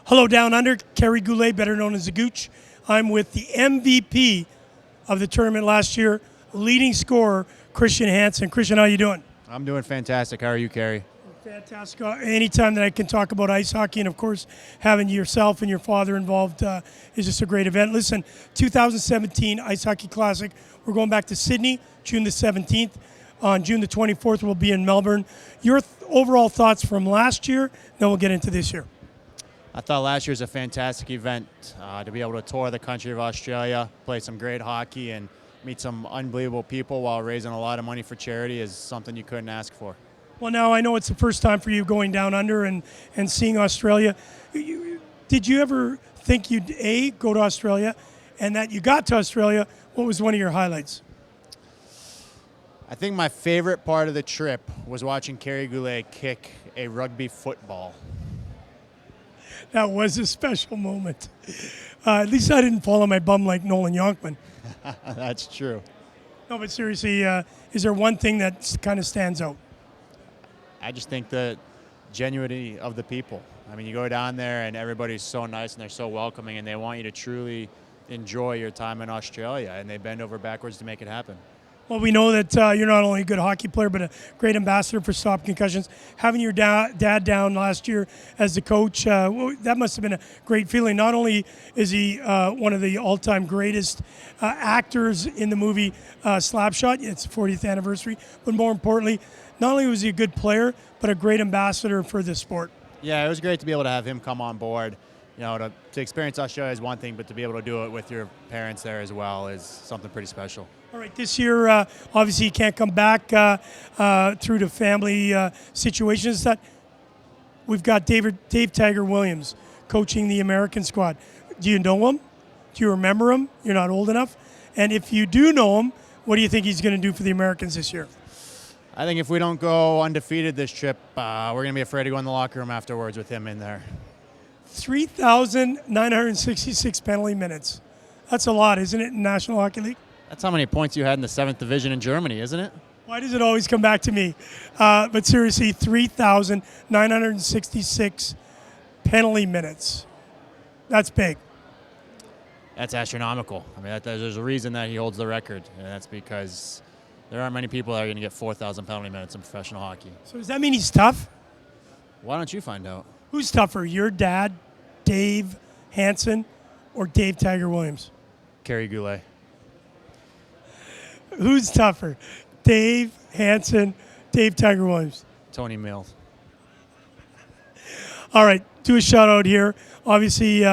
Hello, Down Under. Kerry Goulet, better known as the Gooch. I'm with the MVP of the tournament last year, leading scorer, Christian Hanson. Christian, how you doing? I'm doing fantastic. How are you, Kerry? Fantastic. Anytime that I can talk about ice hockey, and of course, having yourself and your father involved is just a great event. Listen, 2017 Ice Hockey Classic. We're going back to Sydney, June the 17th. On June the 24th, we'll be in Melbourne. Your overall thoughts from last year, then we'll get into this year. I thought last year was a fantastic event to be able to tour the country of Australia, play some great hockey, and meet some unbelievable people while raising a lot of money for charity is something you couldn't ask for. Well, now I know it's the first time for you going down under and seeing Australia. Did you ever think you'd, A, go to Australia, and that you got to Australia? What was one of your highlights? I think my favorite part of the trip was watching Kerry Goulet kick a rugby football. That was a special moment. At least I didn't fall on my bum like Nolan Yonkman. That's true. No, but seriously, is there one thing that kind of stands out? I just think the genuinity of the people. I mean, you go down there and everybody's so nice and they're so welcoming and they want you to truly enjoy your time in Australia, and they bend over backwards to make it happen. Well, we know that you're not only a good hockey player, but a great ambassador for Stopconcussions. Having your dad down last year as the coach, that must have been a great feeling. Not only is he one of the all-time greatest actors in the movie Slapshot, it's the 40th anniversary, but more importantly, not only was he a good player, but a great ambassador for the sport. Yeah, it was great to be able to have him come on board. You know, to experience Australia is one thing, but to be able to do it with your parents there as well is something pretty special. All right, this year, obviously you can't come back through the family situations. That we've got Dave Tiger Williams coaching the American squad. Do you know him? Do you remember him? You're not old enough. And if you do know him, what do you think he's going to do for the Americans this year? I think if we don't go undefeated this trip, we're going to be afraid to go in the locker room afterwards with him in there. 3,966 penalty minutes. That's a lot, isn't it, in National Hockey League? That's how many points you had in the 7th division in Germany, isn't it? Why does it always come back to me? But seriously, 3,966 penalty minutes. That's big. That's astronomical. I mean, there's a reason that he holds the record, and that's because there aren't many people that are going to get 4,000 penalty minutes in professional hockey. So does that mean he's tough? Why don't you find out? Who's tougher, your dad, Dave Hanson, or Dave Tiger Williams? Kerry Goulet. Who's tougher, Dave Hanson, Dave Tiger Williams? Tony Mills. All right, do a shout out here. Obviously,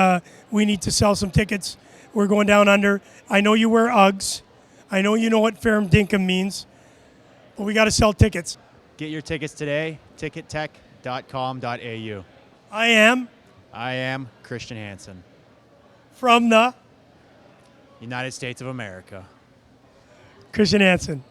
we need to sell some tickets. We're going down under. I know you wear Uggs. I know you know what Ferrum Dinkum means, but we got to sell tickets. Get your tickets today, tickettech.com.au. I am Christian Hanson. From the United States of America. Christian Hanson.